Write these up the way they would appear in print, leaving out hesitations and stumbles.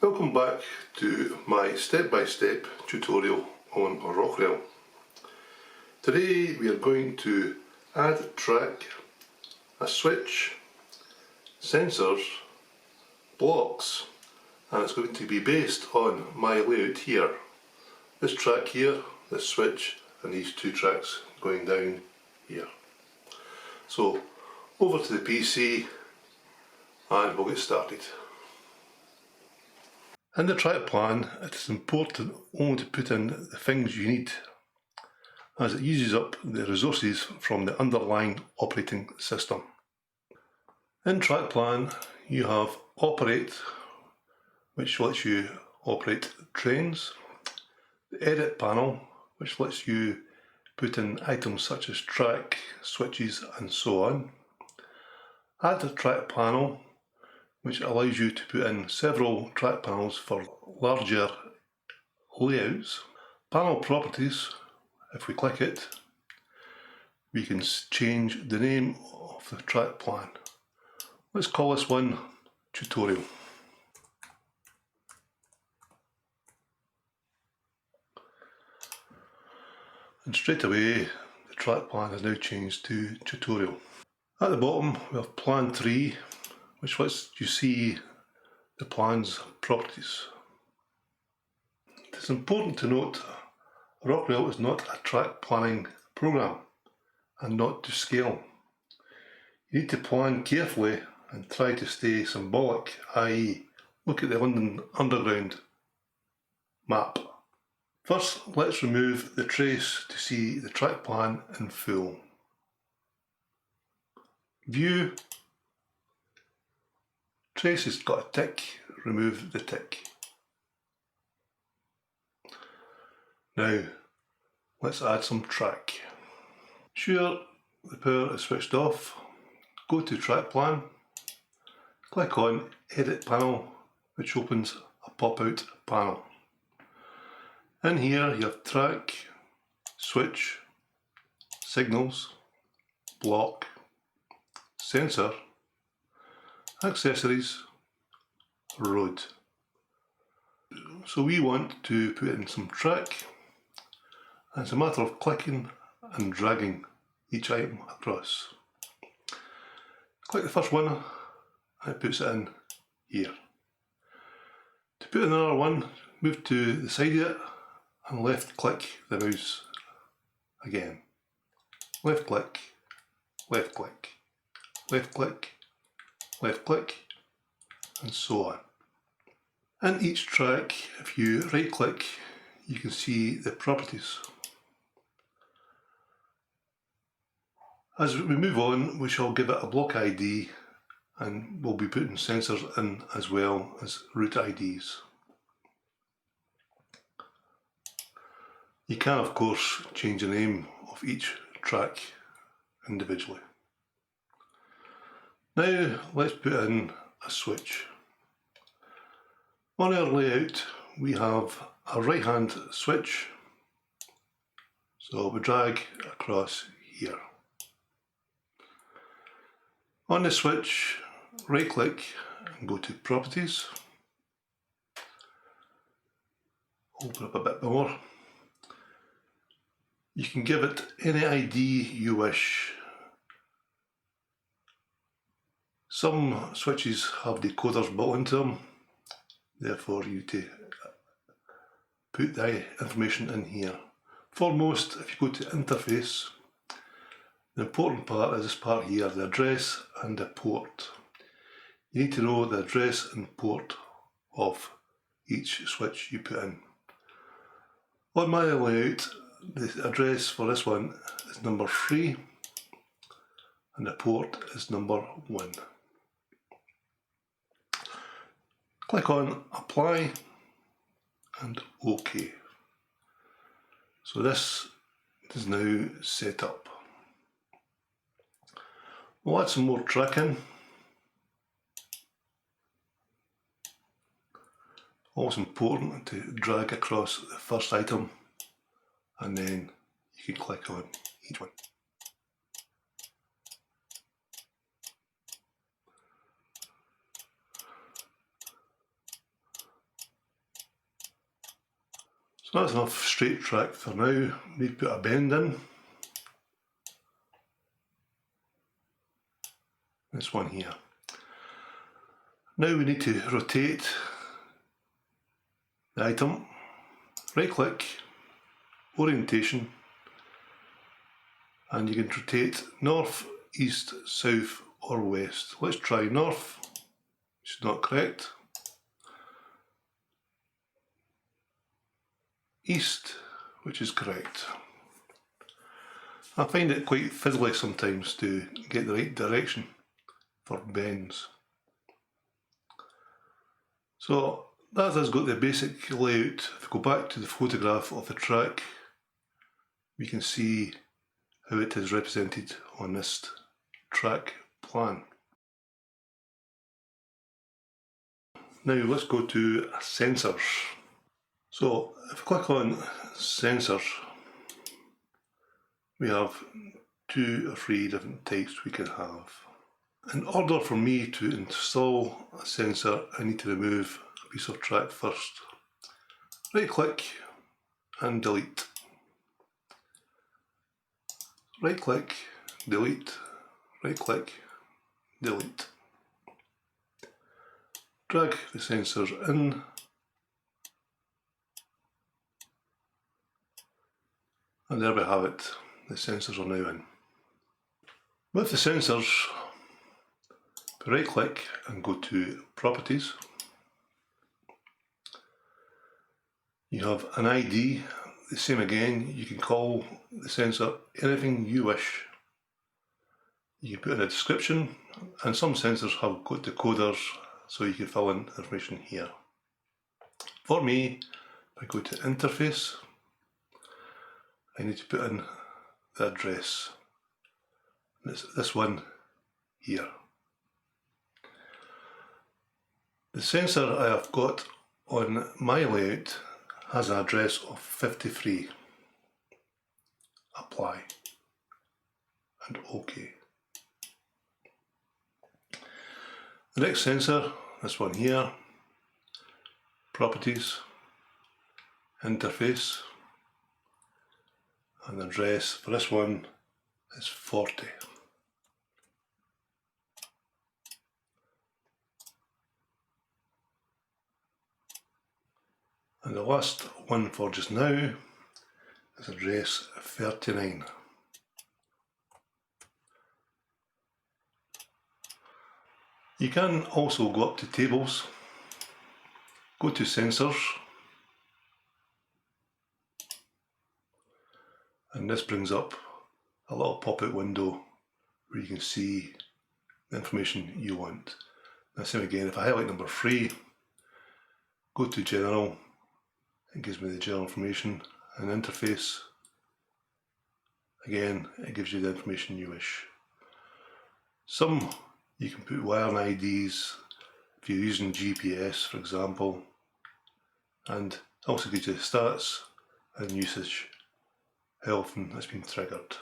Welcome back to my step-by-step tutorial on Rocrail. Today we are going to add a track, a switch, sensors, blocks, and it's going to be based on my layout here. This track here, this switch, and these two tracks going down here. So over to the PC and we'll get started. In the track plan, it is important only to put in the things you need, as it uses up the resources from the underlying operating system. In track plan, you have operate, which lets you operate trains, the edit panel, which lets you put in items such as track, switches and so on, add a track panel, which allows you to put in several track panels for larger layouts. Panel properties, if we click it, we can change the name of the track plan. Let's call this one tutorial. And straight away the track plan is now changed to tutorial. At the bottom we have plan 3, which lets you see the plan's properties. It is important to note Rocrail is not a track planning program and not to scale. You need to plan carefully and try to stay symbolic, i.e. look at the London Underground map. First, let's remove the trace to see the track plan in full. View. Trace has got a tick, remove the tick. Now, let's add some track. Sure, the power is switched off. Go to track plan, click on edit panel, which opens a pop-out panel. In here you have track, switch, signals, block, sensor, accessories, road. So we want to put in some track, and it's a matter of clicking and dragging each item across. Click the first one and it puts it in here. To put in another one, move to the side of it and left click the mouse again. Left click, left click, left click, left click, and so on. In each track, if you right click, you can see the properties. As we move on, we shall give it a block ID, and we'll be putting sensors in as well as route IDs. You can of course change the name of each track individually. Now let's put in a switch. On our layout we have a right hand switch, so we drag across here. On the switch, right click and go to properties. Open up a bit more. You can give it any ID you wish. Some switches have decoders built into them, therefore you need to put the information in here. For most, if you go to interface, the important part is this part here, the address and the port. You need to know the address and port of each switch you put in. On my layout, the address for this one is number 3 and the port is number 1. Click on apply and OK. So this is now set up. We'll add some more track in. Also important to drag across the first item and then you can click on each one. So that's enough straight track for now. We need to put a bend in. This one here. Now we need to rotate the item. Right click, orientation, and you can rotate north, east, south or west. Let's try north, which is not correct. East, which is correct. I find it quite fiddly sometimes to get the right direction for bends. So that has got the basic layout. If we go back to the photograph of the track, we can see how it is represented on this track plan. Now let's go to sensors. So if we click on sensors, we have 2 or 3 different types we can have. In order for me to install a sensor, I need to remove a piece of track first. Right click and delete. Right click, delete, right click, delete. Drag the sensors in and there we have it. The sensors are now in. With the sensors, right click and go to properties. You have an ID, the same again, you can call the sensor anything you wish. You can put in a description, and some sensors have got decoders so you can fill in information here. For me, if I go to interface, I need to put in the address. This one here. The sensor I have got on my layout has an address of 53. Apply and OK. The next sensor, this one here, properties, interface, and the address for this one is 40. And the last one for just now is address 39. You can also go up to tables, go to sensors, and this brings up a little pop-out window where you can see the information you want. Now same again, if I highlight number 3, go to general, it gives me the general information, and interface, again it gives you the information you wish. Some you can put wiring IDs if you're using GPS for example, and also gives you stats and usage, how often it's been triggered.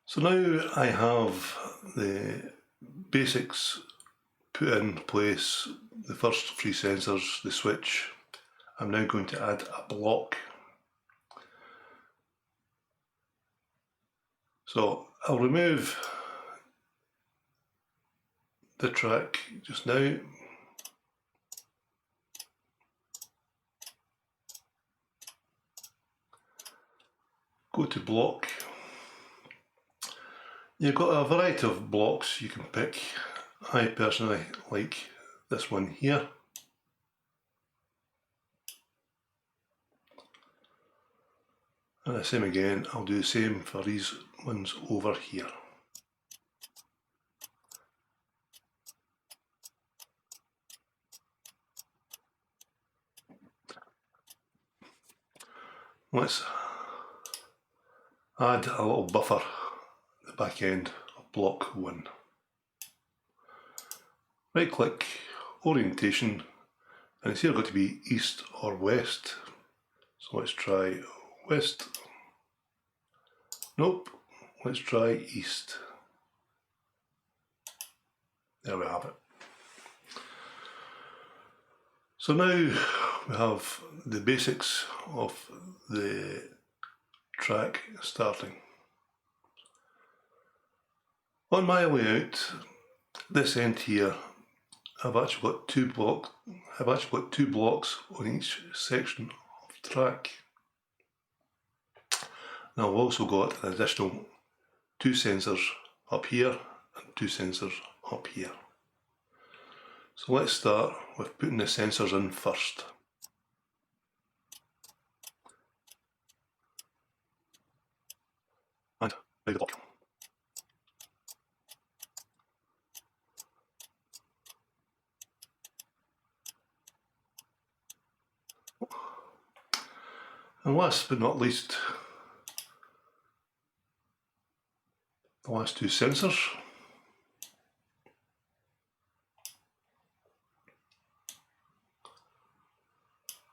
So now I have the basics put in place, the first 3 sensors, the switch. I'm now going to add a block. So I'll remove the track just now. Go to block. You've got a variety of blocks you can pick. I personally like this one here. And the same again, I'll do the same for these ones over here. Let's add a little buffer at the back end of block 1. Right click, orientation, and it's either got to be east or west. So let's try west. Nope, let's try east. There we have it. So now we have the basics of the track starting. On my layout, this end here, I've actually got two blocks on each section of track. Now I've also got an additional 2 sensors up here and 2 sensors up here. So let's start with putting the sensors in first. And now the block. And last but not least, the last 2 sensors.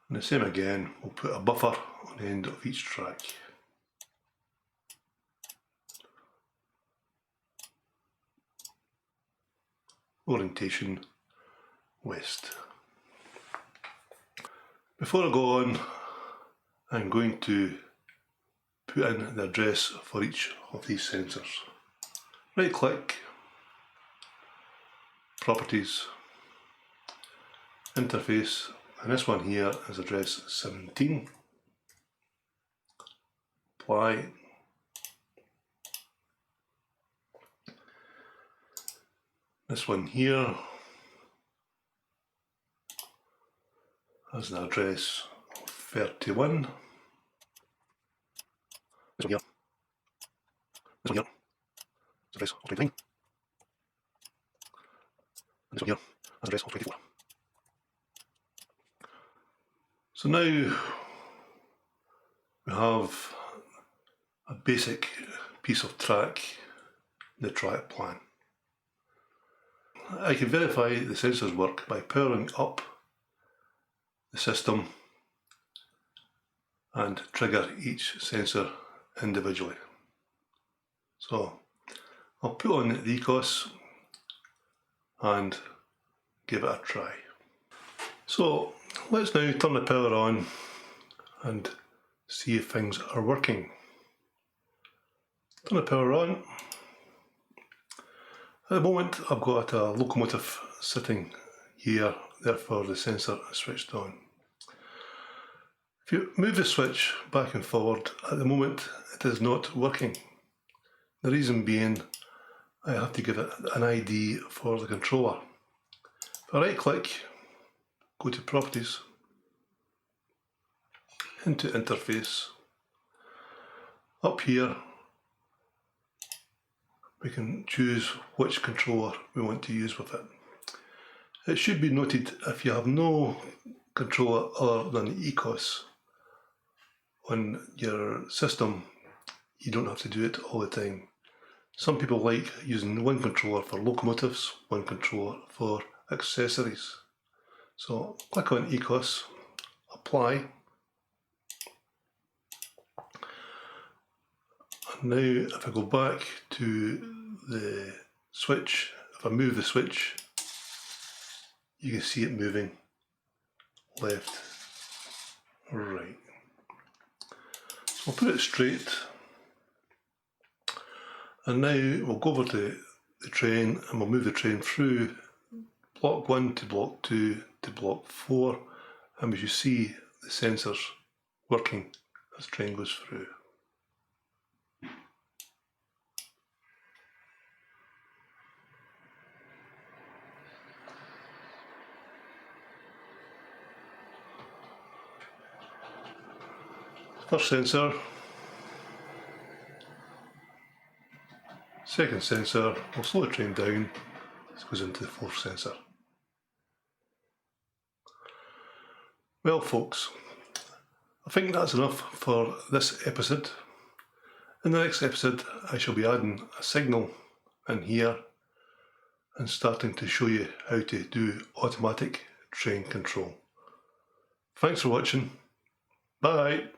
And the same again, we'll put a buffer on the end of each track. Orientation west. Before I go on, I'm going to put in the address for each of these sensors. Right click, Properties, Interface, and this one here is address 17. Apply. This one here has an address of 31. This one here. This one here has an address of 29. And this one here has an address of 24. So now we have a basic piece of track, the track plan. I can verify the sensors work by powering up the system and trigger each sensor individually. So I'll put on the ECOS and give it a try. So let's now turn the power on and see if things are working. Turn the power on. At the moment I've got a locomotive sitting here, therefore the sensor is switched on. If you move the switch back and forward, at the moment it is not working. The reason being I have to give it an ID for the controller. If I right click, go to Properties, into Interface, up here we can choose which controller we want to use with it. It should be noted if you have no controller other than the ECOS on your system, you don't have to do it all the time. Some people like using one controller for locomotives, one controller for accessories. So click on ECOS, apply. And now if I go back to the switch, if I move the switch, you can see it moving left, right. So I'll put it straight. And now we'll go over to the train and we'll move the train through block 1 to block 2 to block 4, and as you see the sensors working as the train goes through. First sensor, second sensor, we'll slow the train down, this goes into the fourth sensor. Well folks, I think that's enough for this episode. In the next episode I shall be adding a signal in here and starting to show you how to do automatic train control. Thanks for watching, bye!